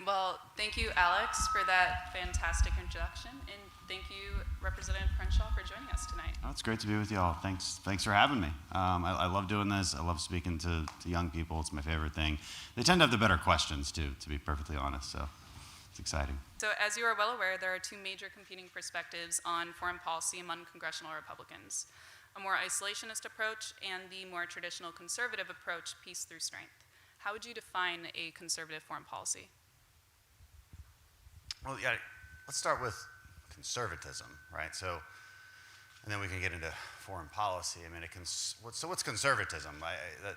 Well, thank you, Alex, for that fantastic introduction, and thank you, Representative Crenshaw, for joining us tonight. Oh, it's great to be with you all. Thanks for having me. I love doing this. I love speaking to young people. It's my favorite thing. They tend to have the better questions, too, to be perfectly honest, so it's exciting. So as you are well aware, there are two major competing perspectives on foreign policy among congressional Republicans: a more isolationist approach and the more traditional conservative approach, peace through strength. How would you define a conservative foreign policy? Well, yeah, let's start with conservatism, right? So, and then we can get into foreign policy. I mean, so what's conservatism?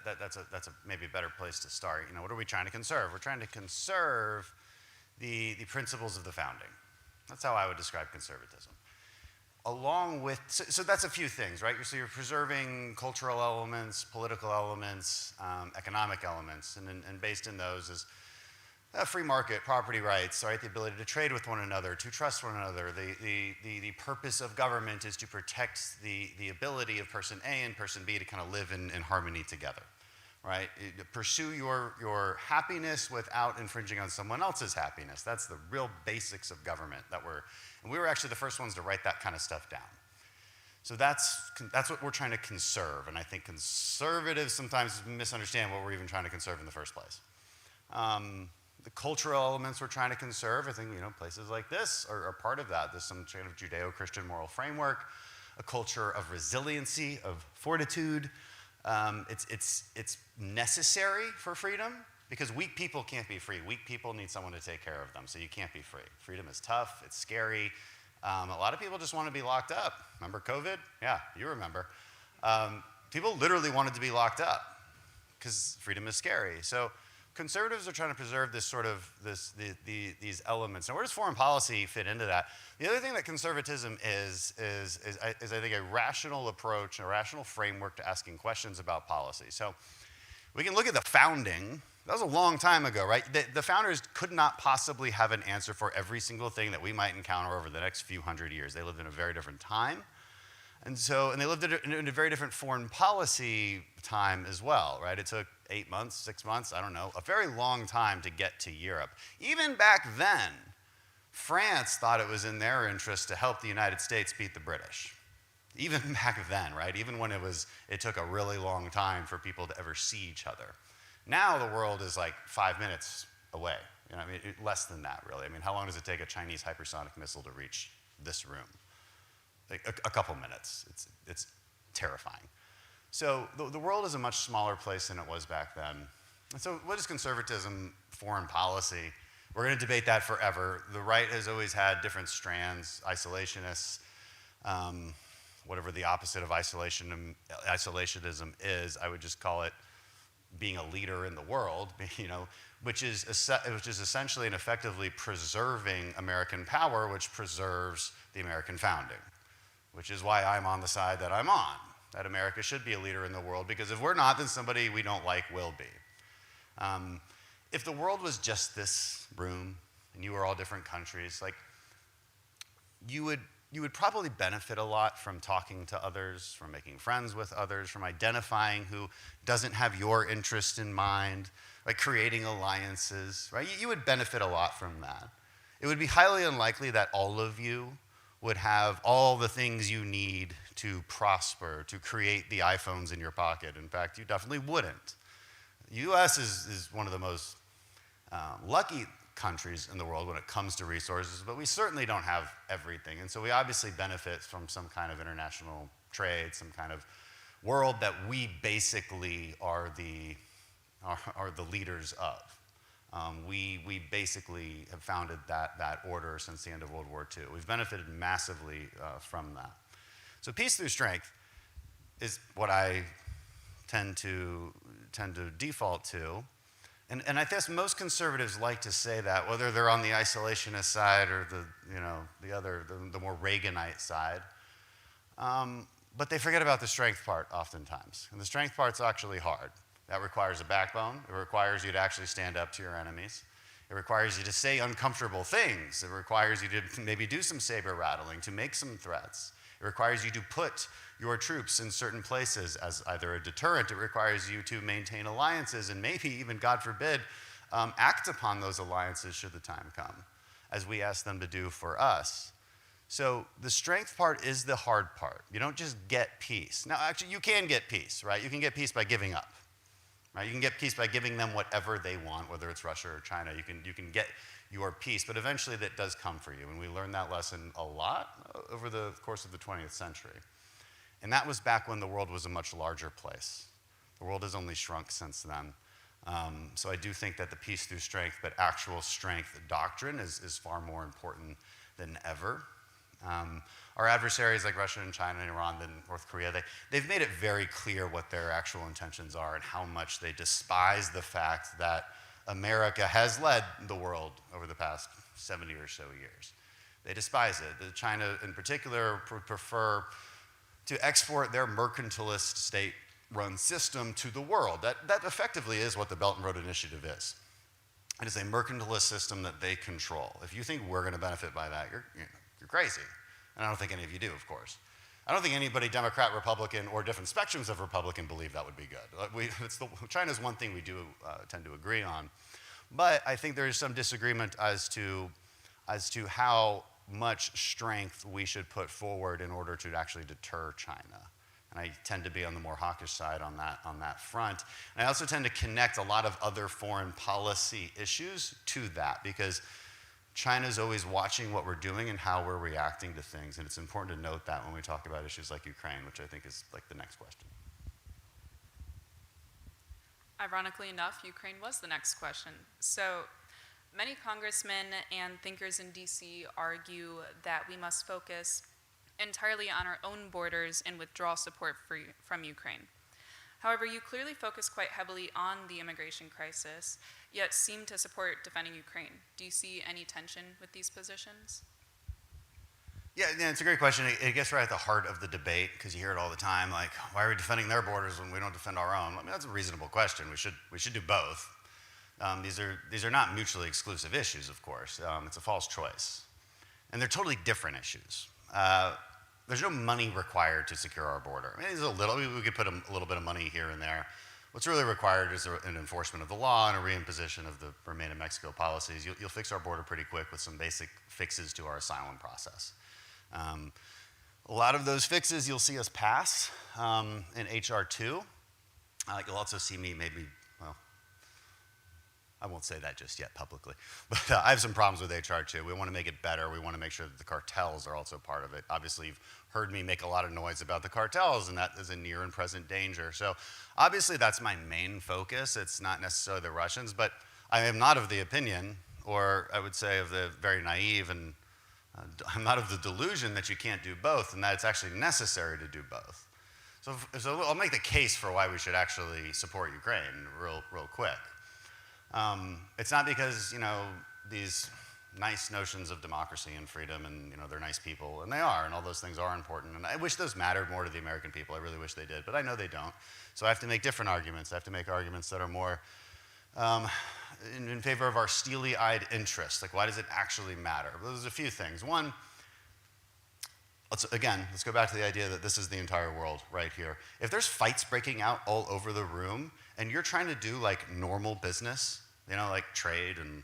That's a maybe a better place to start. You know, what are we trying to conserve? We're trying to conserve the principles of the founding. That's how I would describe conservatism. Along with, so that's a few things, right? So you're preserving cultural elements, political elements, economic elements, and based in those is free market, property rights, right? The ability to trade with one another, to trust one another. The purpose of government is to protect the ability of person A and person B to kind of live in harmony together, right? Pursue your happiness without infringing on someone else's happiness. That's the real basics of government and we were actually the first ones to write that kind of stuff down. So that's what we're trying to conserve, and I think conservatives sometimes misunderstand what we're even trying to conserve in the first place. The cultural elements we're trying to conserve, I think, places like this are part of that. There's some kind of Judeo-Christian moral framework, a culture of resiliency, of fortitude. It's necessary for freedom because weak people can't be free. Weak people need someone to take care of them, so you can't be free. Freedom is tough, it's scary. A lot of people just want to be locked up. Remember COVID? Yeah, you remember. People literally wanted to be locked up because freedom is scary. So conservatives are trying to preserve this sort of these elements. Now, where does foreign policy fit into that? The other thing that conservatism is I think a rational approach, a rational framework to asking questions about policy. So we can look at the founding. That was a long time ago, right? The founders could not possibly have an answer for every single thing that we might encounter over the next few hundred years. They lived in a very different time. And they lived in a very different foreign policy time as well, right? It took 8 months, 6 months, I don't know, a very long time to get to Europe. Even back then, France thought it was in their interest to help the United States beat the British. Even back then, right? Even when it took a really long time for people to ever see each other. Now the world is like 5 minutes away. Less than that, really. I mean, how long does it take a Chinese hypersonic missile to reach this room? Like a couple minutes. It's terrifying. So the world is a much smaller place than it was back then. And so what is conservatism, foreign policy? We're going to debate that forever. The right has always had different strands, isolationists, whatever the opposite of isolationism is. I would just call it being a leader in the world, which is essentially and effectively preserving American power, which preserves the American founding, which is why I'm on the side that I'm on, that America should be a leader in the world, because if we're not, then somebody we don't like will be. If the world was just this room, and you were all different countries, like, you would probably benefit a lot from talking to others, from making friends with others, from identifying who doesn't have your interest in mind, like creating alliances, right? You would benefit a lot from that. It would be highly unlikely that all of you would have all the things you need to prosper, to create the iPhones in your pocket. In fact, you definitely wouldn't. The US is one of the most lucky countries in the world when it comes to resources, but we certainly don't have everything. And so we obviously benefit from some kind of international trade, some kind of world that we basically are the leaders of. We basically have founded that order since the end of World War II. We've benefited massively from that. So peace through strength is what I tend to default to. And I guess most conservatives like to say that, whether they're on the isolationist side or the more Reaganite side. But they forget about the strength part oftentimes. And the strength part's actually hard. That requires a backbone. It requires you to actually stand up to your enemies. It requires you to say uncomfortable things. It requires you to maybe do some saber rattling, to make some threats. It requires you to put your troops in certain places as either a deterrent. It requires you to maintain alliances and maybe even, God forbid, act upon those alliances should the time come, as we ask them to do for us. So the strength part is the hard part. You don't just get peace. Now, actually, you can get peace, right? You can get peace by giving up, right? You can get peace by giving them whatever they want, whether it's Russia or China. You can get your peace, but eventually that does come for you. And we learned that lesson a lot over the course of the 20th century. And that was back when the world was a much larger place. The world has only shrunk since then. So I do think that the peace through strength, but actual strength doctrine is far more important than ever. Our adversaries like Russia and China and Iran and North Korea, they've made it very clear what their actual intentions are and how much they despise the fact that America has led the world over the past 70 or so years. They despise it. China in particular would prefer to export their mercantilist state-run system to the world. That effectively is what the Belt and Road Initiative is. It is a mercantilist system that they control. If you think we're going to benefit by that, you're crazy. And I don't think any of you do, of course. I don't think anybody, Democrat, Republican, or different spectrums of Republican, believe that would be good. China's one thing we do tend to agree on. But I think there is some disagreement as to how much strength we should put forward in order to actually deter China. And I tend to be on the more hawkish side on that front. And I also tend to connect a lot of other foreign policy issues to that, because China's always watching what we're doing and how we're reacting to things, and it's important to note that when we talk about issues like Ukraine, which I think is like the next question. Ironically enough, Ukraine was the next question. So many congressmen and thinkers in DC argue that we must focus entirely on our own borders and withdraw support from Ukraine. However, you clearly focus quite heavily on the immigration crisis, yet seem to support defending Ukraine. Do you see any tension with these positions? Yeah, it's a great question. It gets right at the heart of the debate, because you hear it all the time, like, why are we defending their borders when we don't defend our own? I mean, that's a reasonable question. We should do both. These are not mutually exclusive issues, of course. It's a false choice. And they're totally different issues. There's no money required to secure our border. I mean, we could put a little bit of money here and there. What's really required is an enforcement of the law and a reimposition of the Remain in Mexico policies. You'll fix our border pretty quick with some basic fixes to our asylum process. A lot of those fixes you'll see us pass in H.R. 2. You'll also see me maybe, well, I won't say that just yet publicly, but I have some problems with H.R. 2. We want to make it better. We want to make sure that the cartels are also part of it. Obviously, you've heard me make a lot of noise about the cartels, and that is a near and present danger. So obviously, that's my main focus. It's not necessarily the Russians, but I am not of the opinion, or I would say of the very naive, and I'm not of the delusion that you can't do both, and that it's actually necessary to do both. So I'll make the case for why we should actually support Ukraine real quick. It's not because, these nice notions of democracy and freedom and, they're nice people, and they are, and all those things are important. And I wish those mattered more to the American people. I really wish they did, but I know they don't. So I have to make different arguments. I have to make arguments that are more in favor of our steely-eyed interests. Like, why does it actually matter? Well, there's a few things. One, let's go back to the idea that this is the entire world right here. If there's fights breaking out all over the room, and you're trying to do like normal business, like trade and,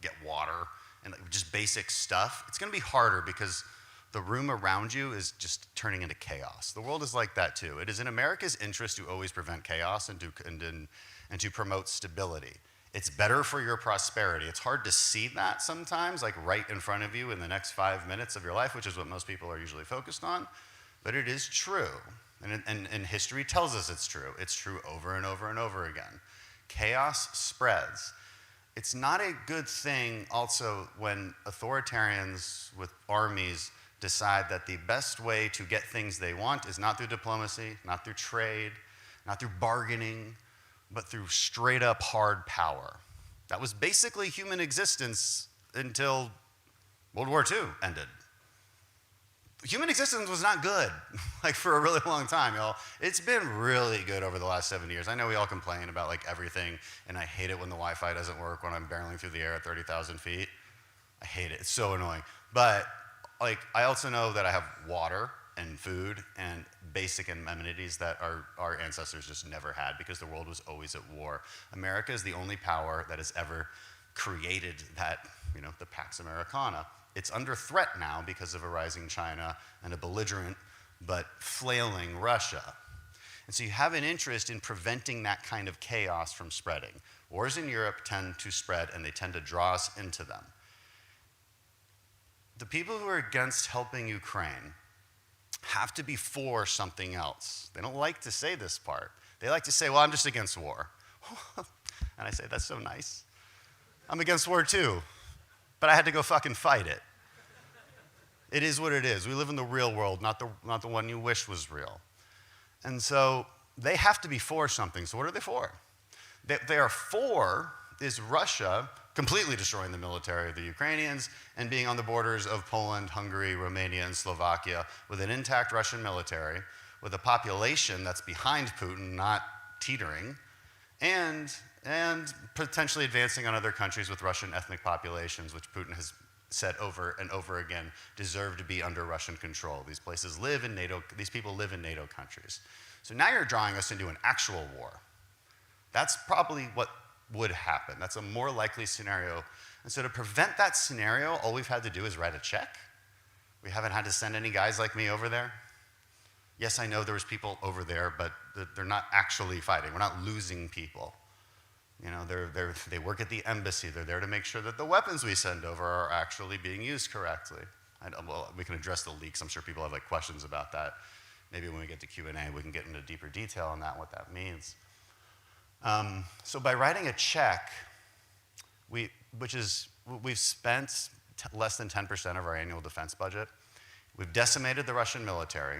get water and just basic stuff, it's going to be harder because the room around you is just turning into chaos. The world is like that too. It is in America's interest to always prevent chaos and to promote stability. It's better for your prosperity. It's hard to see that sometimes, like right in front of you in the next 5 minutes of your life, which is what most people are usually focused on, but it is true. And history tells us it's true. It's true over and over and over again. Chaos spreads. It's not a good thing also when authoritarians with armies decide that the best way to get things they want is not through diplomacy, not through trade, not through bargaining, but through straight up hard power. That was basically human existence until World War II ended. Human existence was not good, for a really long time, y'all. It's been really good over the last 70 years. I know we all complain about everything, and I hate it when the Wi-Fi doesn't work when I'm barreling through the air at 30,000 feet. I hate it. It's so annoying. But I also know that I have water, and food and basic amenities that our ancestors just never had because the world was always at war. America is the only power that has ever created that, the Pax Americana. It's under threat now because of a rising China and a belligerent but flailing Russia. And so you have an interest in preventing that kind of chaos from spreading. Wars in Europe tend to spread, and they tend to draw us into them. The people who are against helping Ukraine have to be for something else. They don't like to say this part. They like to say, well, I'm just against war. And I say, that's so nice. I'm against war too, but I had to go fucking fight it. It is what it is. We live in the real world, not the one you wish was real. And so they have to be for something. So what are they for? They are for is Russia completely destroying the military of the Ukrainians and being on the borders of Poland, Hungary, Romania, and Slovakia with an intact Russian military, with a population that's behind Putin, not teetering, and potentially advancing on other countries with Russian ethnic populations, which Putin has said over and over again deserve to be under Russian control. These people live in NATO countries. So now you're drawing us into an actual war. That's probably what would happen. That's a more likely scenario. And so to prevent that scenario, all we've had to do is write a check. We haven't had to send any guys like me over there. Yes, I know there was people over there, but they're not actually fighting. We're not losing people. They work at the embassy. They're there to make sure that the weapons we send over are actually being used correctly. We can address the leaks. I'm sure people have questions about that. Maybe when we get to Q&A, we can get into deeper detail on that, what that means. So by writing a check, we've spent less than 10% of our annual defense budget. We've decimated the Russian military.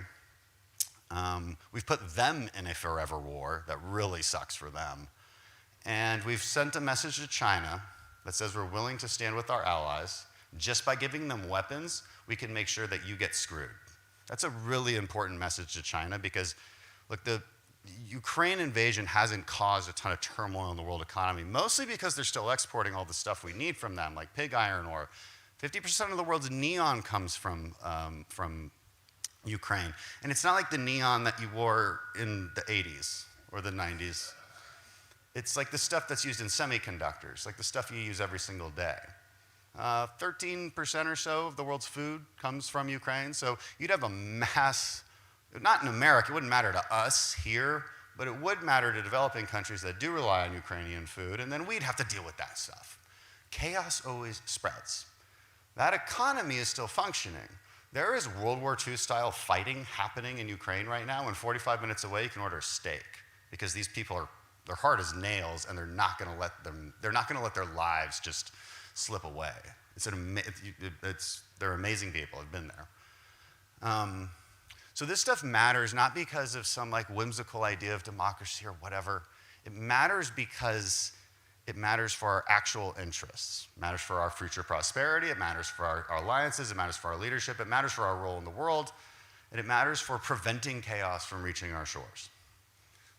We've put them in a forever war that really sucks for them. And we've sent a message to China that says we're willing to stand with our allies. Just by giving them weapons, we can make sure that you get screwed. That's a really important message to China because, look, the Ukraine invasion hasn't caused a ton of turmoil in the world economy, mostly because they're still exporting all the stuff we need from them, like pig iron ore. 50% of the world's neon comes from Ukraine. And it's not like the neon that you wore in the 80s or the 90s. It's like the stuff that's used in semiconductors, like the stuff you use every single day. 13% or so of the world's food comes from Ukraine, so you'd have a mass, not in America, it wouldn't matter to us here, but it would matter to developing countries that do rely on Ukrainian food, and then we'd have to deal with that stuff. Chaos always spreads. That economy is still functioning. There is World War II style fighting happening in Ukraine right now, and 45 minutes away you can order a steak, because these people are, they're hard as nails, and they're not going to let their lives just slip away. They're amazing people. I've been there. So this stuff matters not because of some whimsical idea of democracy or whatever. It matters because it matters for our actual interests. It matters for our future prosperity. It matters for our alliances. It matters for our leadership. It matters for our role in the world. And it matters for preventing chaos from reaching our shores.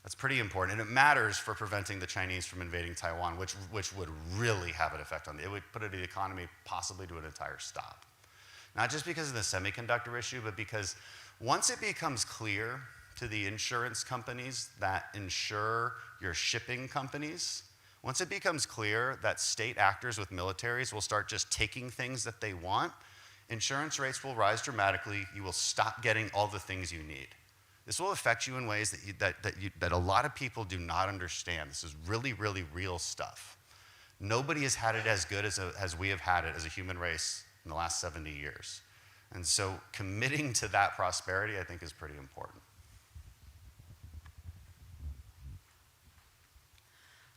That's pretty important, and it matters for preventing the Chinese from invading Taiwan, which would really have an effect on it. It would put the economy possibly to an entire stop. Not just because of the semiconductor issue, but because once it becomes clear to the insurance companies that insure your shipping companies, once it becomes clear that state actors with militaries will start just taking things that they want, insurance rates will rise dramatically. You will stop getting all the things you need. This will affect you in ways that a lot of people do not understand. This is really, really real stuff. Nobody has had it as good as we have had it as a human race in the last 70 years. And so committing to that prosperity, I think, is pretty important.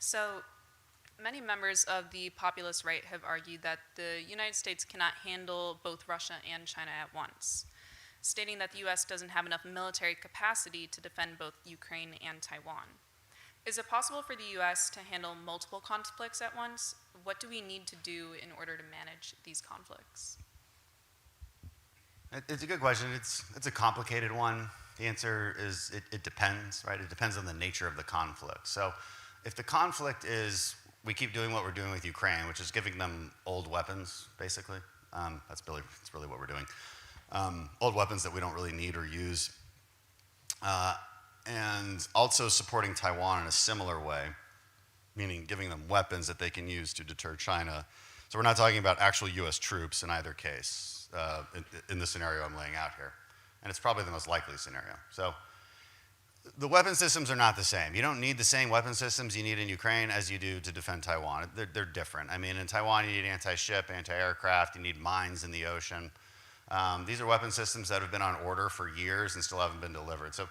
So many members of the populist right have argued that the United States cannot handle both Russia and China at once, stating that the U.S. doesn't have enough military capacity to defend both Ukraine and Taiwan. Is it possible for the U.S. to handle multiple conflicts at once? What do we need to do in order to manage these conflicts? It's a good question. It's a complicated one. The answer is it depends, right? It depends on the nature of the conflict. So if the conflict is we keep doing what we're doing with Ukraine, which is giving them old weapons, basically, that's really what we're doing. old weapons that we don't really need or use, and also supporting Taiwan in a similar way, meaning giving them weapons that they can use to deter China. So we're not talking about actual US troops in either case, in the scenario I'm laying out here. And it's probably the most likely scenario. So the weapon systems are not the same. You don't need the same weapon systems you need in Ukraine as you do to defend Taiwan. They're different. I mean, in Taiwan, you need anti-ship, anti-aircraft, you need mines in the ocean. These are weapon systems that have been on order for years and still haven't been delivered. So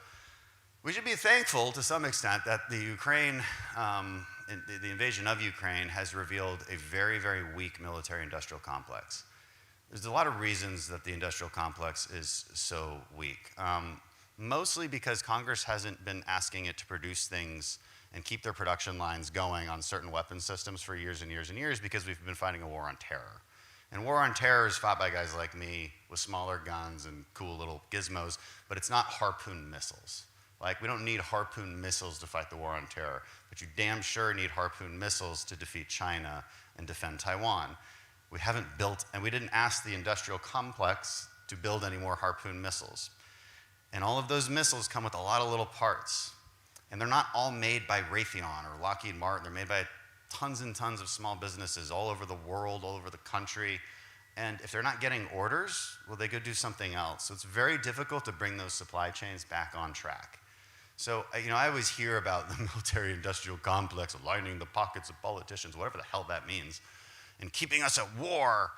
we should be thankful to some extent that the Ukraine, the invasion of Ukraine has revealed a very, very weak military-industrial complex. There's a lot of reasons that the industrial complex is so weak. Mostly because Congress hasn't been asking it to produce things and keep their production lines going on certain weapon systems for years and years and years because we've been fighting a war on terror. And war on terror is fought by guys like me with smaller guns and cool little gizmos, but it's not Harpoon missiles. Like, we don't need Harpoon missiles to fight the war on terror, but you damn sure need Harpoon missiles to defeat China and defend Taiwan. We haven't built, and we didn't ask the industrial complex to build any more Harpoon missiles. And all of those missiles come with a lot of little parts. And they're not all made by Raytheon or Lockheed Martin. They're made by tons and tons of small businesses all over the world, all over the country. And if they're not getting orders, well, they go do something else. So it's very difficult to bring those supply chains back on track. So, I always hear about the military-industrial complex lining the pockets of politicians, whatever the hell that means, and keeping us at war.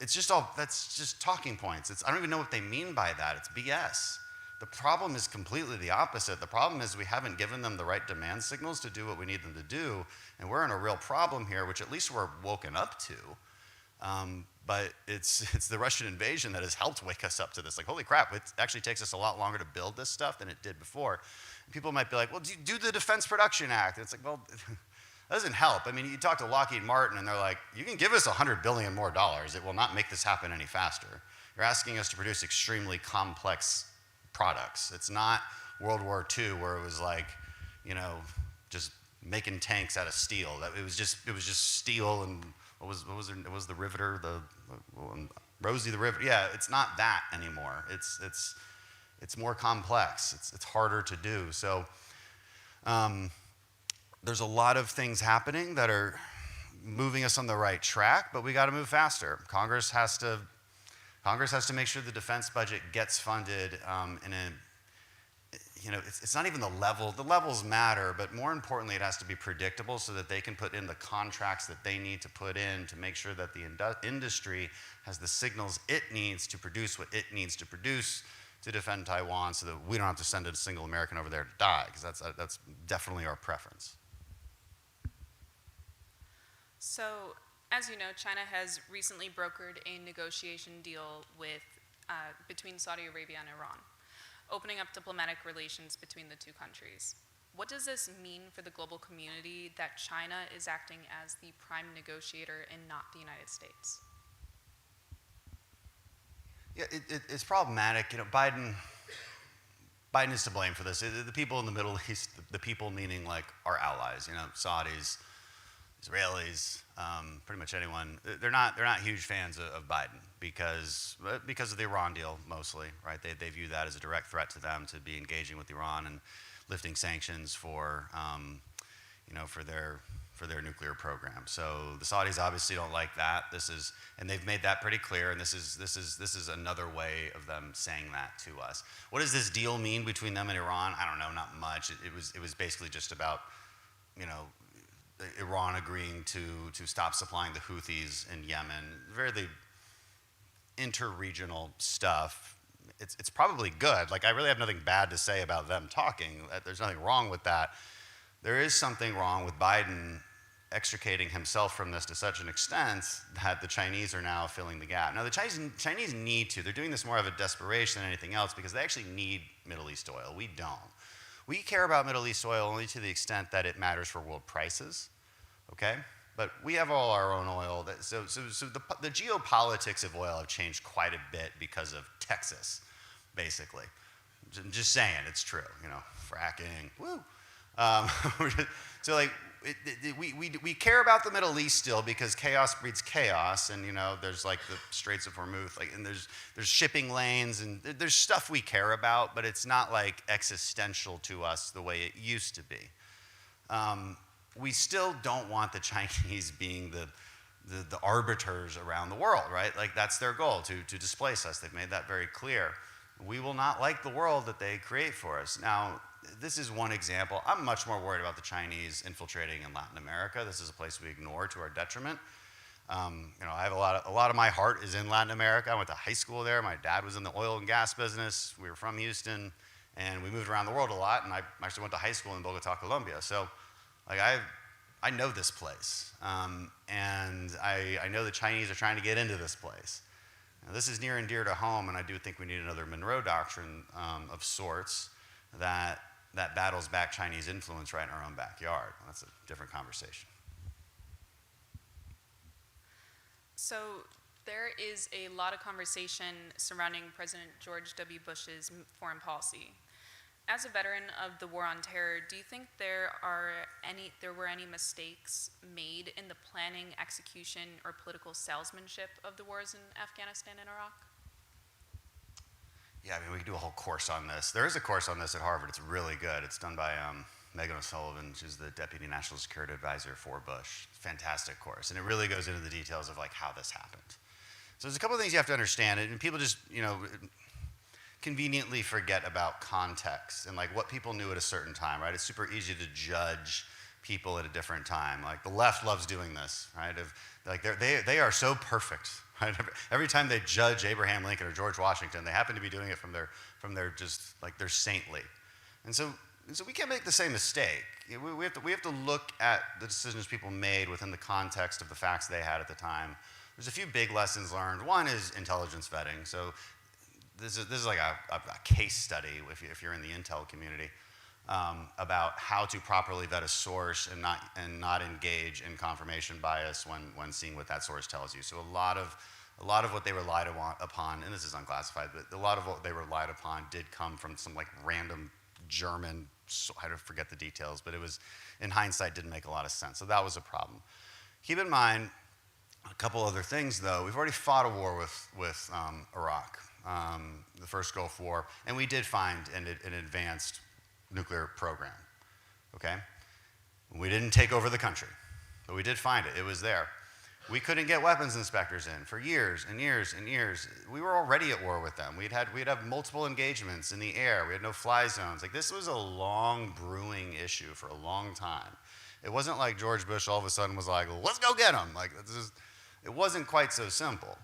It's just that's just talking points. I don't even know what they mean by that. It's BS. The problem is completely the opposite. The problem is we haven't given them the right demand signals to do what we need them to do, and we're in a real problem here, which at least we're woken up to. But it's the Russian invasion that has helped wake us up to this. Like, holy crap, it actually takes us a lot longer to build this stuff than it did before. And people might be like, well, do the Defense Production Act. And it's like, well, that doesn't help. I mean, you talk to Lockheed Martin, and they're like, you can give us $100 billion more. It will not make this happen any faster. You're asking us to produce extremely complex products. It's not World War II, where it was like, just making tanks out of steel. It was just steel and what was the Riveter, Rosie the Riveter. Yeah, it's not that anymore. It's more complex. It's harder to do. So. There's a lot of things happening that are moving us on the right track, but we got to move faster. Congress has to make sure the defense budget gets funded it's not even the level. The levels matter, but more importantly, it has to be predictable so that they can put in the contracts that they need to put in to make sure that the industry has the signals it needs to produce what it needs to produce to defend Taiwan so that we don't have to send a single American over there to die, because that's definitely our preference. So, as you know, China has recently brokered a negotiation deal between Saudi Arabia and Iran, opening up diplomatic relations between the two countries. What does this mean for the global community that China is acting as the prime negotiator and not the United States? Yeah, it's problematic. Biden is to blame for this. The people in the Middle East, the people meaning like our allies, Saudis, Israelis, pretty much anyone, they're not huge fans of Biden because of the Iran deal mostly, right? They view that as a direct threat to them to be engaging with Iran and lifting sanctions for their nuclear program. So the Saudis obviously don't like that. And they've made that pretty clear. And this is another way of them saying that to us. What does this deal mean between them and Iran? I don't know, not much. It was basically just about, Iran agreeing to stop supplying the Houthis in Yemen. Very interregional stuff. It's probably good. Like, I really have nothing bad to say about them talking. There's nothing wrong with that. There is something wrong with Biden extricating himself from this to such an extent that the Chinese are now filling the gap. Now, the Chinese need to. They're doing this more out of a desperation than anything else because they actually need Middle East oil. We don't. We care about Middle East oil only to the extent that it matters for world prices, okay? But we have all our own oil. So the geopolitics of oil have changed quite a bit because of Texas, basically. Just saying, it's true, fracking, woo. So like, we care about the Middle East still because chaos breeds chaos, and there's like the Straits of Hormuz, like, and there's shipping lanes, and there's stuff we care about, but it's not like existential to us the way it used to be. We still don't want the Chinese being the arbiters around the world, right? Like that's their goal, to displace us. They've made that very clear. We will not like the world that they create for us. Now, this is one example. I'm much more worried about the Chinese infiltrating in Latin America. This is a place we ignore to our detriment. I have a lot of my heart is in Latin America. I went to high school there. My dad was in the oil and gas business. We were from Houston, and we moved around the world a lot. And I actually went to high school in Bogota, Colombia. So, like I know this place, and I know the Chinese are trying to get into this place. Now, this is near and dear to home, and I do think we need another Monroe Doctrine of sorts that battles back Chinese influence right in our own backyard. That's a different conversation. So there is a lot of conversation surrounding President George W. Bush's foreign policy. As a veteran of the War on Terror, do you think there were any mistakes made in the planning, execution, or political salesmanship of the wars in Afghanistan and Iraq? Yeah, I mean, we could do a whole course on this. There is a course on this at Harvard. It's really good. It's done by Megan O'Sullivan. She's the Deputy National Security Advisor for Bush. Fantastic course. And it really goes into the details of like how this happened. So there's a couple of things you have to understand. And people just, conveniently forget about context and like what people knew at a certain time, right? It's super easy to judge people at a different time. Like the left loves doing this, right? They are so perfect, right? Every time they judge Abraham Lincoln or George Washington, they happen to be doing it from their just like they're saintly. And so we can't make the same mistake. We have to look at the decisions people made within the context of the facts they had at the time. There's a few big lessons learned. One is intelligence vetting. So this is like a case study if you're in the intel community about how to properly vet a source and not engage in confirmation bias when seeing what that source tells you. So a lot of what they relied upon, and this is unclassified, but a lot of what they relied upon did come from some like random German, I don't forget the details, but it was, in hindsight, didn't make a lot of sense. So that was a problem. Keep in mind a couple other things though. We've already fought a war with Iraq. The first Gulf War, and we did find an advanced nuclear program, okay? We didn't take over the country, but we did find it. It was there. We couldn't get weapons inspectors in for years and years and years. We were already at war with them. We'd have multiple engagements in the air. We had no fly zones. Like this was a long brewing issue for a long time. It wasn't like George Bush all of a sudden was like, let's go get them. Like it wasn't quite so simple.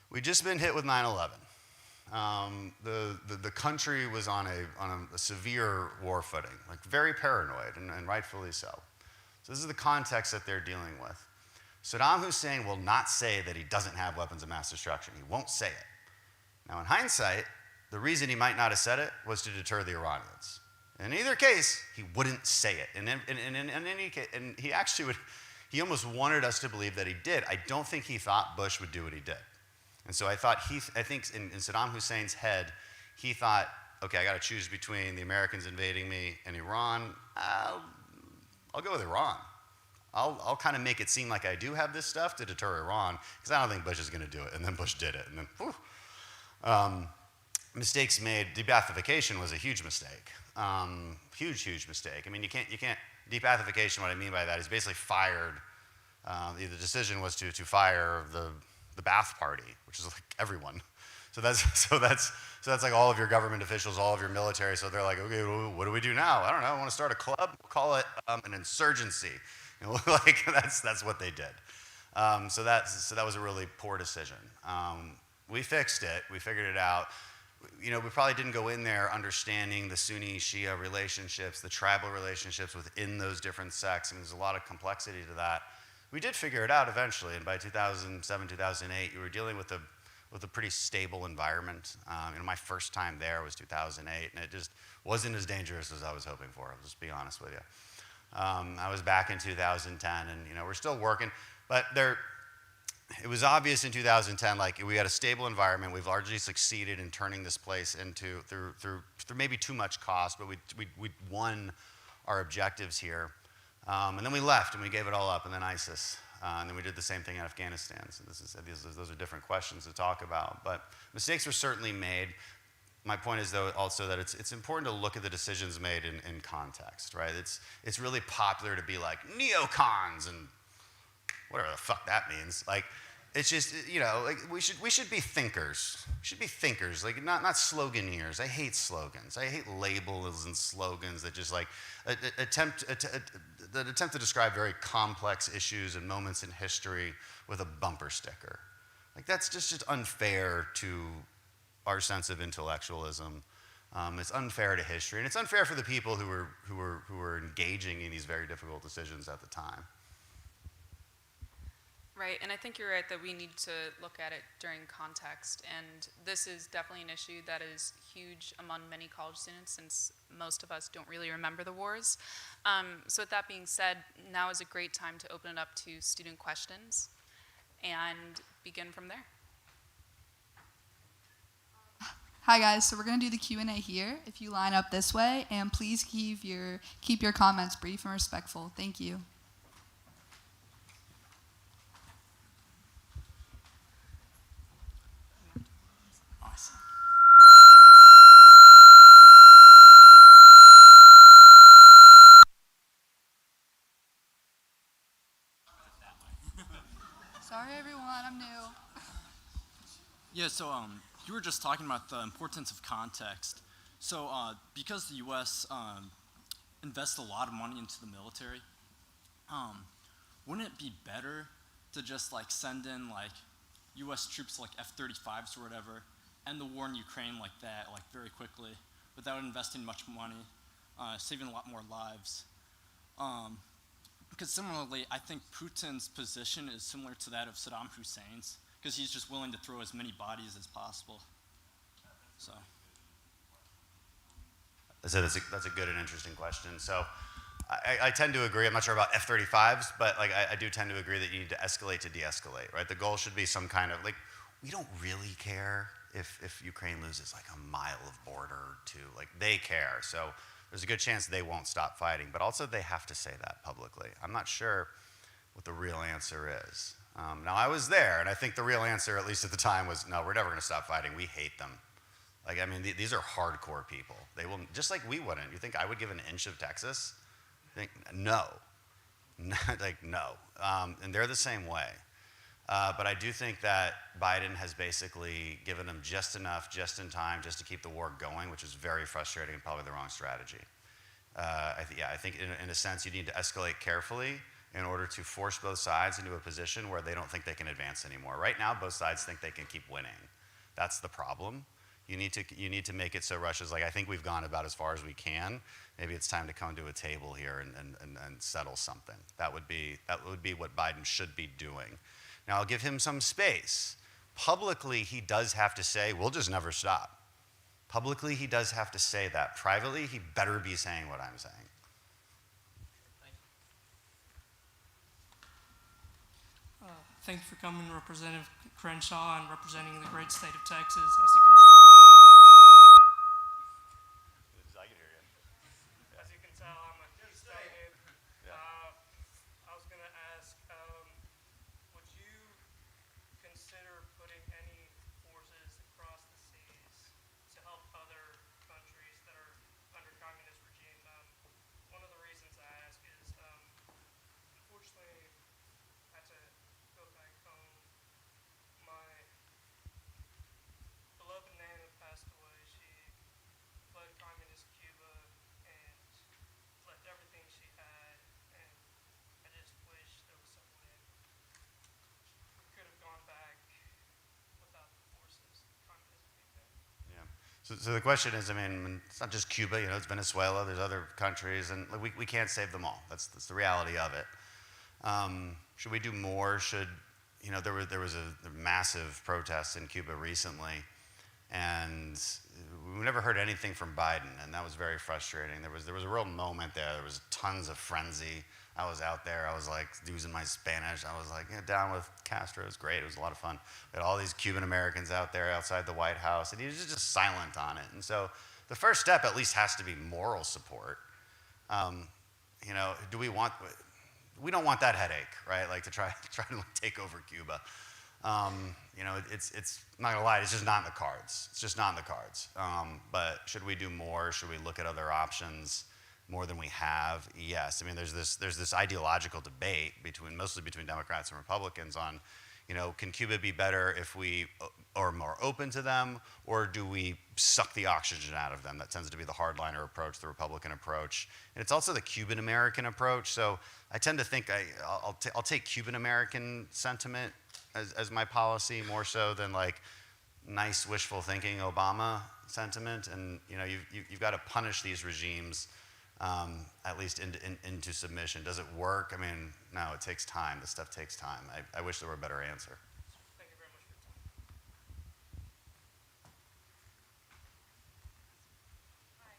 We'd just been hit with 9/11. The country was on a severe war footing, like very paranoid, and rightfully so. So this is the context that they're dealing with. Saddam Hussein will not say that he doesn't have weapons of mass destruction. He won't say it. Now, in hindsight, the reason he might not have said it was to deter the Iranians. In either case, he wouldn't say it. And in any case, and he almost wanted us to believe that he did. I don't think he thought Bush would do what he did. And so I think in Saddam Hussein's head, he thought, okay, I got to choose between the Americans invading me and Iran. I'll go with Iran. I'll kind of make it seem like I do have this stuff to deter Iran, because I don't think Bush is going to do it. And then Bush did it. And then, whew. Mistakes made. Debathification was a huge mistake. Huge mistake. I mean, you can't. Debathification, what I mean by that is basically fired. The decision was to fire the Ba'ath Party, which is like everyone. So that's like all of your government officials, all of your military. So they're like, okay, well, what do we do now? I don't know. I want to start a club. We'll call it an insurgency. Like that's what they did. So that was a really poor decision. We fixed it. We figured it out. We probably didn't go in there understanding the Sunni-Shia relationships, the tribal relationships within those different sects. I mean, there's a lot of complexity to that. We did figure it out eventually, and by 2007, 2008, you were dealing with a pretty stable environment. My first time there was 2008, and it just wasn't as dangerous as I was hoping for. I'll just be honest with you. I was back in 2010, and we're still working, but it was obvious in 2010, like we had a stable environment. We've largely succeeded in turning this place into through maybe too much cost, but we won our objectives here. And then we left and we gave it all up, and then ISIS. And then we did the same thing in Afghanistan. So those are different questions to talk about. But mistakes were certainly made. My point is, though, also that it's important to look at the decisions made in context, right? It's really popular to be like neocons and whatever the fuck that means. Like, it's just, like we should be thinkers. We should be thinkers, like not sloganeers. I hate slogans. I hate labels and slogans that just like attempt to describe very complex issues and moments in history with a bumper sticker. Like, that's just unfair to our sense of intellectualism. It's unfair to history, and it's unfair for the people who were engaging in these very difficult decisions at the time. Right, and I think you're right that we need to look at it during context, and this is definitely an issue that is huge among many college students, since most of us don't really remember the wars. So with that being said, now is a great time to open it up to student questions and begin from there. Hi guys, so we're going to do the Q&A here. If you line up this way, and please keep your comments brief and respectful. Thank you. Awesome. Sorry everyone, I'm new. Yeah, so you were just talking about the importance of context. So because the U.S. Invests a lot of money into the military, wouldn't it be better to just like send in like U.S. troops like F-35s or whatever, end the war in Ukraine like that, like very quickly, without investing much money, saving a lot more lives? Because similarly, I think Putin's position is similar to that of Saddam Hussein's, because he's just willing to throw as many bodies as possible. So. So that's a good and interesting question. So I tend to agree. I'm not sure about F-35s, but like I do tend to agree that you need to escalate to de-escalate, right? The goal should be some kind of, like, we don't really care if Ukraine loses like a mile of border or two. Like, they care. So there's a good chance they won't stop fighting. But also they have to say that publicly. I'm not sure what the real answer is. Now, I was there, and I think the real answer, at least at the time, was, no, we're never going to stop fighting. We hate them. Like, I mean, these are hardcore people. They will, just like we wouldn't. You think I would give an inch of Texas? No. Like, no. And they're the same way. But I do think that Biden has basically given them just enough, just in time, just to keep the war going, which is very frustrating and probably the wrong strategy. I think in a sense, you need to escalate carefully in order to force both sides into a position where they don't think they can advance anymore. Right now, both sides think they can keep winning. That's the problem. You need to make it so Russia's like, I think we've gone about as far as we can. Maybe it's time to come to a table here and settle something. That would be what Biden should be doing. Now, I'll give him some space. Publicly, he does have to say, we'll just never stop. Publicly, he does have to say that. Privately, he better be saying what I'm saying. Thank you for coming, Representative Crenshaw, and representing the great state of Texas, as you can tell. I can hear you. As you can tell, I'm a Houston kid. I was going to ask, would you consider putting any forces across the seas to help other countries that are under communist regime? One of the reasons I ask is, unfortunately, I had to go back home. My beloved Nana passed away. She fled communist Cuba and left everything she had, and I just wish there was some way we could have gone back without the forces of communism being there. Yeah. So the question is, I mean, it's not just Cuba. It's Venezuela. There's other countries, and we can't save them all. That's the reality of it. Should we do more? There was a massive protest in Cuba recently, and we never heard anything from Biden, and that was very frustrating. There was a real moment there. There was tons of frenzy. I was out there. I was like using my Spanish. I was like, down with Castro. It was great. It was a lot of fun. We had all these Cuban Americans out there outside the White House, and he was just silent on it. And so the first step at least has to be moral support. You know, we don't want that headache, right? Like to try to like, take over Cuba. You know, it's I'm not gonna lie, it's just not in the cards. It's just not in the cards. But should we do more? Should we look at other options more than we have? Yes. I mean, there's this ideological debate mostly between Democrats and Republicans on, you know, can Cuba be better if we are more open to them, or do we suck the oxygen out of them? That tends to be the hardliner approach, the Republican approach. And it's also the Cuban American approach. So I tend to think I'll take Cuban American sentiment as my policy more so than like nice wishful thinking Obama sentiment. And you know, you've got to punish these regimes at least into submission. Does it work? I mean, no, it takes time. This stuff takes time. I wish there were a better answer. Thank you very much for your time. Hi.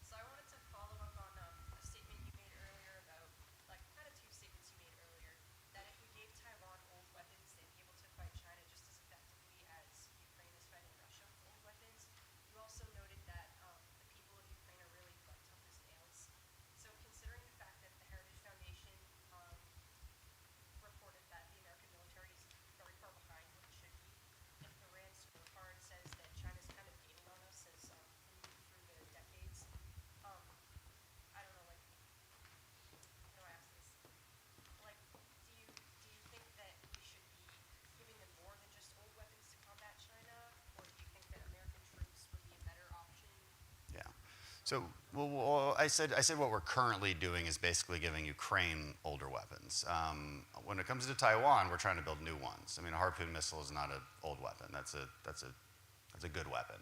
So I wanted to follow up on a statement you made earlier about, like, kind of two statements you made earlier, that if we gave Taiwan old weapons, they'd be able to fight China just as effectively as Ukraine is fighting Russia with old weapons. You also noted that the people of Ukraine are really like tough as nails. So considering the fact that the Heritage Foundation reported that the American military is very far behind what it should be, if the RAND scorecard says that China's kind of gaining on us as we move through the decades, I don't know, like, how do I ask this? Like, do you think that we should be giving them more than just old weapons to combat China, or do you think that American troops would be a better option? Yeah. So, well, I said what we're currently doing is basically giving Ukraine older weapons. When it comes to Taiwan, we're trying to build new ones. I mean, a Harpoon missile is not an old weapon. That's a good weapon.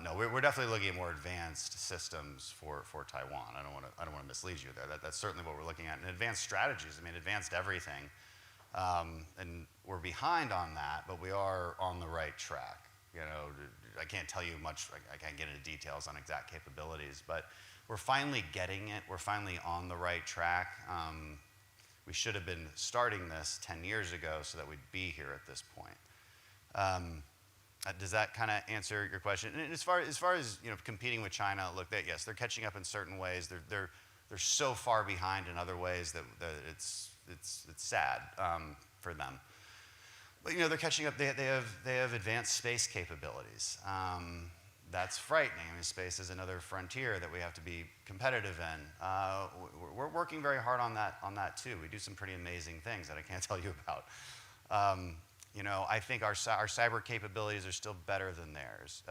No, we're definitely looking at more advanced systems for Taiwan. I don't want to mislead you there. That's certainly what we're looking at. And advanced strategies. I mean, advanced everything. And we're behind on that, but we are on the right track. You know, I can't tell you much. I can't get into details on exact capabilities, but we're finally getting it. We're finally on the right track. We should have been starting this 10 years ago so that we'd be here at this point. Does that kind of answer your question? And as far as you know, competing with China, look, yes, they're catching up in certain ways. They're so far behind in other ways that it's sad for them. But you know, they're catching up. They have advanced space capabilities. That's frightening. I mean, space is another frontier that we have to be competitive in. We're working very hard on that too. We do some pretty amazing things that I can't tell you about. You know, I think our cyber capabilities are still better than theirs.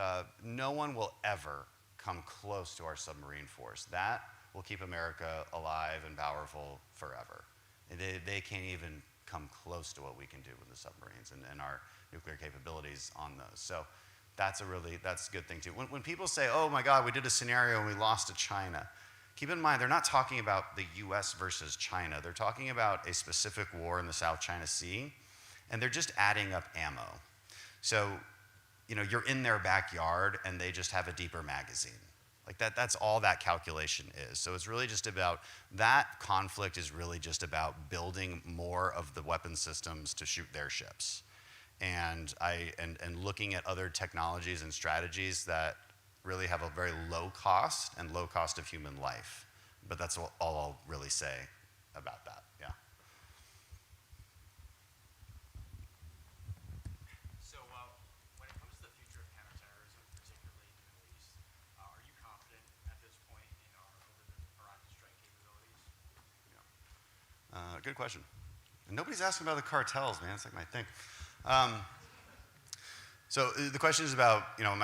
No one will ever come close to our submarine force. That will keep America alive and powerful forever. They can't even come close to what we can do with the submarines and our nuclear capabilities on those. So that's a good thing too. When people say, oh my God, we did a scenario and we lost to China, keep in mind, they're not talking about the US versus China. They're talking about a specific war in the South China Sea, and they're just adding up ammo. So, you know, you're in their backyard and they just have a deeper magazine. Like that's all that calculation is. So it's really just about, that conflict is really just about building more of the weapon systems to shoot their ships. And looking at other technologies and strategies that really have a very low cost and low cost of human life. But that's all I'll really say about that, yeah. So when it comes to the future of counterterrorism, particularly in the Middle East, are you confident at this point in our over-the-horizon strike capabilities? Yeah. Good question. And nobody's asking about the cartels, man. It's like my thing. So the question is about, you know,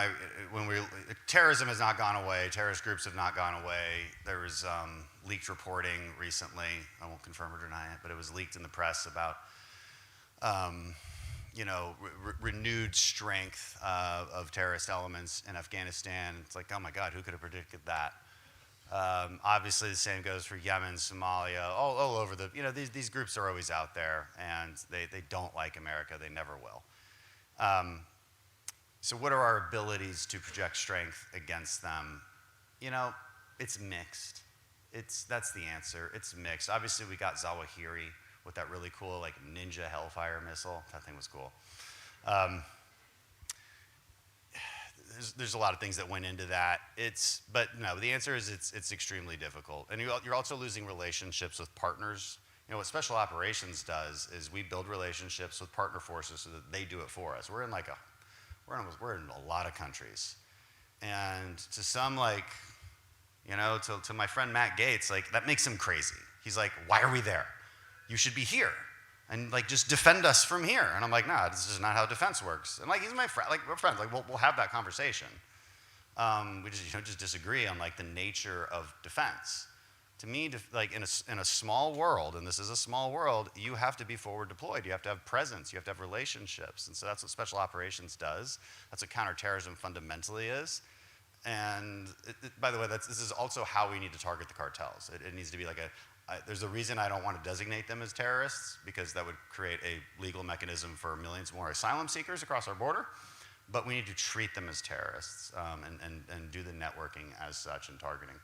terrorism has not gone away. Terrorist groups have not gone away. There was leaked reporting recently. I won't confirm or deny it, but it was leaked in the press about, you know, renewed strength of terrorist elements in Afghanistan. It's like, oh my God, who could have predicted that? Obviously, the same goes for Yemen, Somalia, all over the, you know, these groups are always out there, and they don't like America. They never will. So what are our abilities to project strength against them? You know, it's mixed. That's the answer. It's mixed. Obviously, we got Zawahiri with that really cool, like, Ninja Hellfire missile. That thing was cool. there's a lot of things that went into that. But no, the answer is it's extremely difficult. And you're also losing relationships with partners. You know, what special operations does is we build relationships with partner forces so that they do it for us. We're in a lot of countries. And to some, like, you know, to my friend Matt Gaetz, like, that makes him crazy. He's like, why are we there? You should be here. And, like, just defend us from here. And I'm like, nah, this is not how defense works. And, like, he's my friend. Like, we're friends. Like, we'll have that conversation. We just, just disagree on, like, the nature of defense. To me, like, in a small world, and this is a small world, you have to be forward deployed. You have to have presence. You have to have relationships. And so that's what special operations does. That's what counterterrorism fundamentally is. And by the way, this is also how we need to target the cartels. It needs to be like there's a reason I don't want to designate them as terrorists, because that would create a legal mechanism for millions more asylum seekers across our border. But we need to treat them as terrorists and do the networking as such and targeting.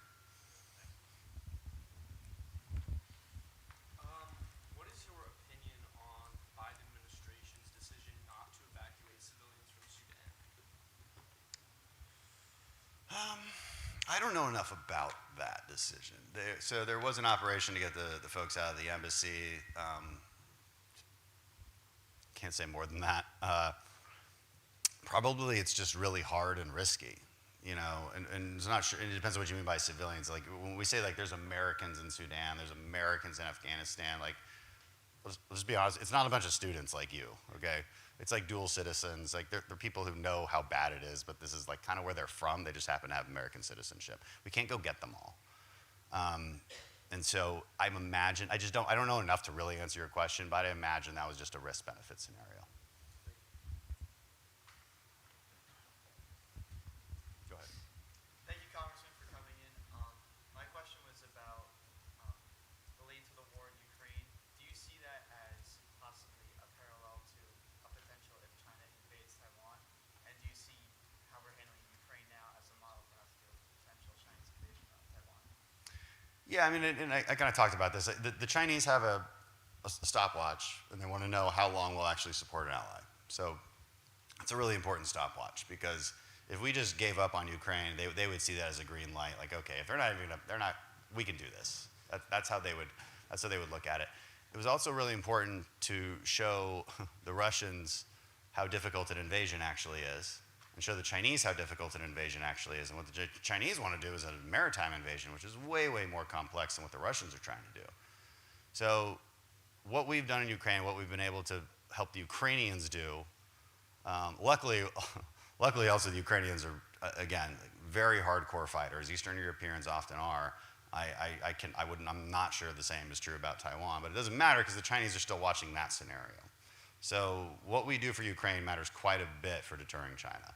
What is your opinion on the Biden administration's decision not to evacuate civilians from Sudan? I don't know enough about that decision. So there was an operation to get the folks out of the embassy. Can't say more than that. Probably it's just really hard and risky, you know, and it's not sure, it depends on what you mean by civilians. Like, when we say, like, there's Americans in Sudan, there's Americans in Afghanistan, like, let's be honest, it's not a bunch of students like you, okay? It's like dual citizens. Like, they're people who know how bad it is, but this is, like, kind of where they're from. They just happen to have American citizenship. We can't go get them all. And so I don't know enough to really answer your question, but I imagine that was just a risk-benefit scenario. Go ahead. Thank you, Congressman, for coming in. My question was about related to the war in Ukraine. Do you see that as possibly a parallel to a potential if China invades Taiwan? And do you see how we're handling Ukraine now as a model for how to deal with potential Chinese invasion of Taiwan? Yeah, I mean, and I kind of talked about this. The Chinese have a stopwatch, and they want to know how long we'll actually support an ally. So it's a really important stopwatch, because if we just gave up on Ukraine, they would see that as a green light. Like, okay, if we can do this. That's how they would look at it. It was also really important to show the Russians how difficult an invasion actually is, and show the Chinese how difficult an invasion actually is. And what the Chinese want to do is a maritime invasion, which is way, way more complex than what the Russians are trying to do. So what we've done in Ukraine, what we've been able to help the Ukrainians do, luckily also the Ukrainians are, again, very hardcore fighters. Eastern Europeans often are. I'm not sure the same is true about Taiwan, but it doesn't matter, because the Chinese are still watching that scenario. So what we do for Ukraine matters quite a bit for deterring China.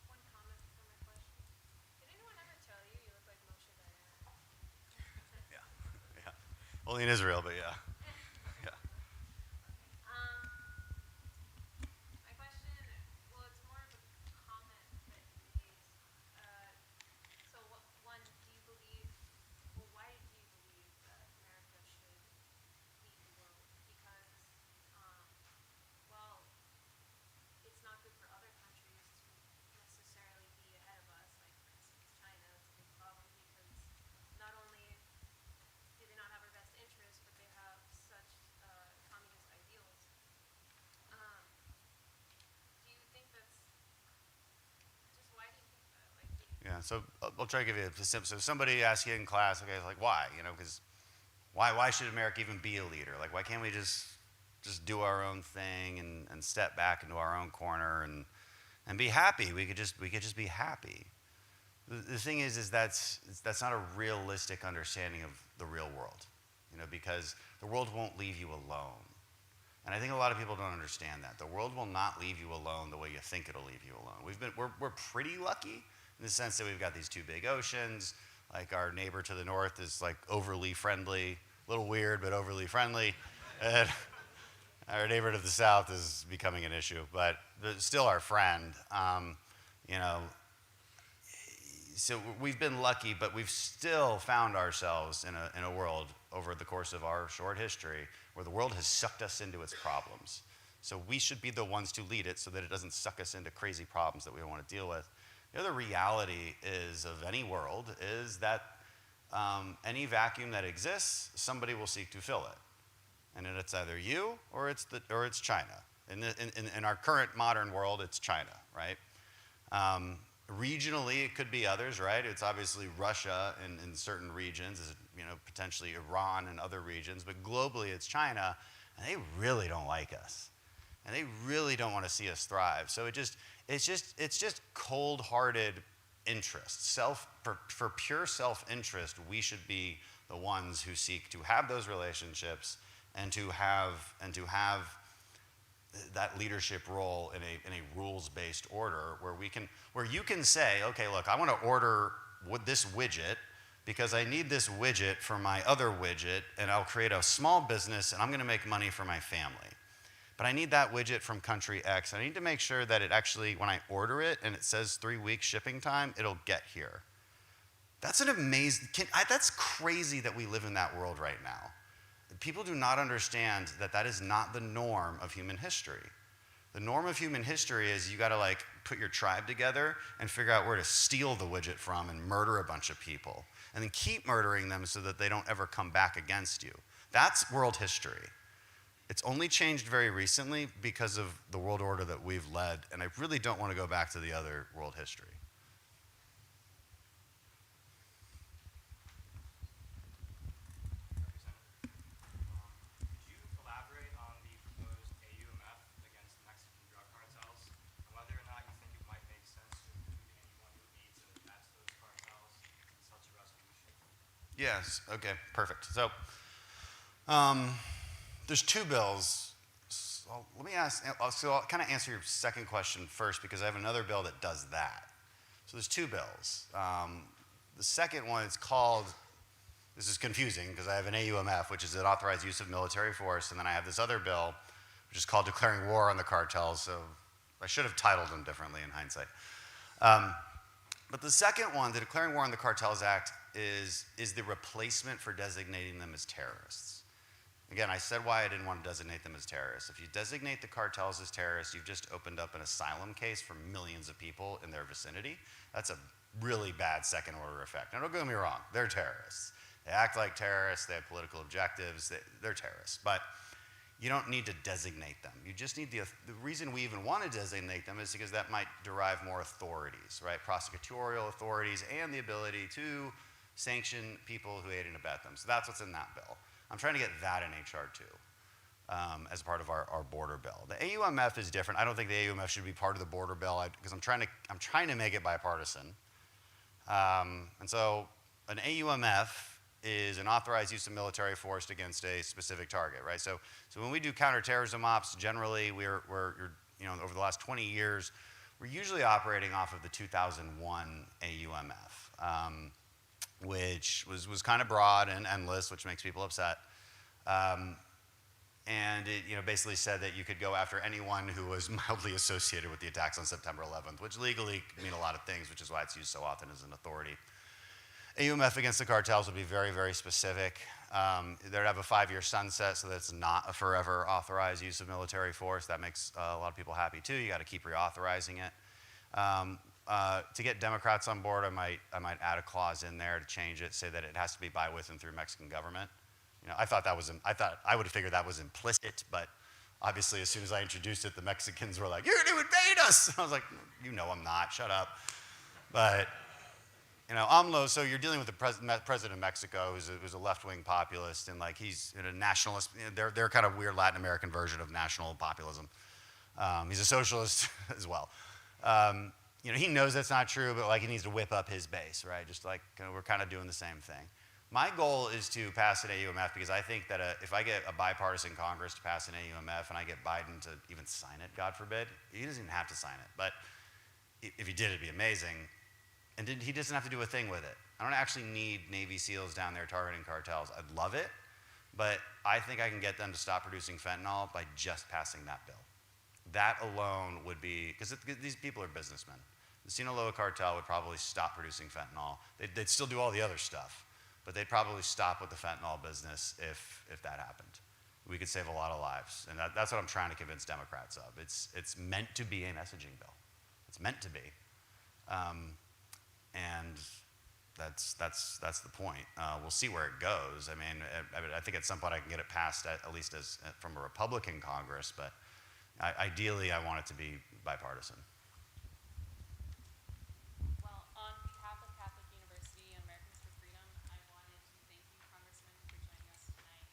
One comment before my question. Did anyone ever tell you you look like Moshe Dayan? Yeah. Only in Israel, but yeah. Yeah. My question, well, it's more of a comment that you made. So, one, why do you believe that America should lead the world? Because, well, it's not good for other countries to necessarily be ahead of us. Like, for instance, China is a big problem because not only do they not have our best interests, but they have such communist ideals. Do you think that's just why do you think that? Like, Yeah, so I'll try to give you a simple. So somebody asks you in class, okay, like, why? You know, because why should America even be a leader? Like, why can't we just do our own thing and step back into our own corner and be happy? We could just be happy. The thing is that's not a realistic understanding of the real world, you know, because the world won't leave you alone. And I think a lot of people don't understand that. The world will not leave you alone the way you think it'll leave you alone. We're pretty lucky in the sense that we've got these two big oceans. Like, our neighbor to the north is, like, overly friendly, a little weird, but overly friendly. And our neighbor to the south is becoming an issue, but still our friend. You know, so we've been lucky, but we've still found ourselves in a world over the course of our short history where the world has sucked us into its problems. So we should be the ones to lead it so that it doesn't suck us into crazy problems that we don't want to deal with. The other reality is of any world is that any vacuum that exists, somebody will seek to fill it. And then it's either you or it's China. In our current modern world, it's China, right? Regionally, it could be others, right? It's obviously Russia in certain regions, potentially Iran in other regions, but globally it's China, and they really don't like us. And they really don't want to see us thrive. So it's just cold-hearted interest. For pure self-interest, we should be the ones who seek to have those relationships and to have that leadership role in a rules-based order where you can say, okay, look, I want to order this widget because I need this widget for my other widget, and I'll create a small business and I'm going to make money for my family. But I need that widget from country X. I need to make sure that it actually, when I order it and it says 3 weeks shipping time, it'll get here. That's that's crazy that we live in that world right now. People do not understand that is not the norm of human history. The norm of human history is you got to put your tribe together and figure out where to steal the widget from and murder a bunch of people and then keep murdering them so that they don't ever come back against you. That's world history. It's only changed very recently because of the world order that we've led, and I really don't want to go back to the other world history. Could you elaborate on the proposed AUMF against the Mexican drug cartels and whether or not you think it might make sense to include anyone who aids and abets those cartels in such a resolution? Yes, okay, perfect. So, there's 2 bills. So I'll kind of answer your second question first because I have another bill that does that. So there's 2 bills. The second one is called, this is confusing because I have an AUMF, which is an authorized use of military force, and then I have this other bill, which is called declaring war on the cartels. So I should have titled them differently in hindsight. But the second one, the Declaring War on the Cartels Act, is the replacement for designating them as terrorists. Again, I said why I didn't want to designate them as terrorists. If you designate the cartels as terrorists, you've just opened up an asylum case for millions of people in their vicinity. That's a really bad second-order effect. Now, don't get me wrong, they're terrorists. They act like terrorists, they have political objectives, they're terrorists. But you don't need to designate them. You just need the reason we even want to designate them is because that might derive more authorities, right? Prosecutorial authorities and the ability to sanction people who aid and abet them. So that's what's in that bill. I'm trying to get that in HR too, as part of our border bill. The AUMF is different. I don't think the AUMF should be part of the border bill because I'm trying to make it bipartisan. And so an AUMF is an authorized use of military force against a specific target, right? So when we do counterterrorism ops, generally we're over the last 20 years, we're usually operating off of the 2001 AUMF. Which was kind of broad and endless, which makes people upset. And it basically said that you could go after anyone who was mildly associated with the attacks on September 11th, which legally could mean a lot of things, which is why it's used so often as an authority. AUMF against the cartels would be very, very specific. They'd have a 5-year sunset, so that's not a forever authorized use of military force. That makes a lot of people happy too. You got to keep reauthorizing it. To get Democrats on board, I might add a clause in there to change it, say that it has to be by, with, and through Mexican government. I thought I would have figured that was implicit, but obviously as soon as I introduced it, the Mexicans were like, "You're going to invade us!" I was like, I'm not. Shut up. But AMLO. So you're dealing with the president of Mexico, who's a left-wing populist, and he's a nationalist. They're kind of weird Latin American version of national populism. He's a socialist as well. He knows that's not true, but he needs to whip up his base, right? Just we're kind of doing the same thing. My goal is to pass an AUMF because I think that if I get a bipartisan Congress to pass an AUMF and I get Biden to even sign it, God forbid, he doesn't even have to sign it, but if he did, it'd be amazing. And he doesn't have to do a thing with it. I don't actually need Navy SEALs down there targeting cartels. I'd love it, but I think I can get them to stop producing fentanyl by just passing that bill. That alone would be, because these people are businessmen. The Sinaloa cartel would probably stop producing fentanyl. They'd still do all the other stuff, but they'd probably stop with the fentanyl business if that happened. We could save a lot of lives, and that's what I'm trying to convince Democrats of. It's meant to be a messaging bill. It's meant to be, and that's the point. We'll see where it goes. I mean, I think at some point I can get it passed at least as from a Republican Congress, but ideally I want it to be bipartisan. Well, on behalf of Catholic University and Americans for Freedom, I wanted to thank you, Congressman, for joining us tonight.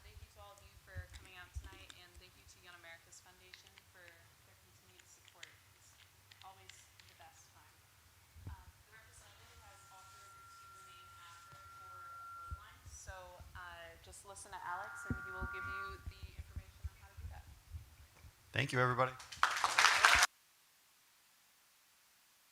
Thank you to all of you for coming out tonight, and thank you to Young America's Foundation for their continued support. It's always the best time. The representative has offered to remain after for a photo line, so just listen to Alex, and he will give you the information on how to do that. Thank you, everybody.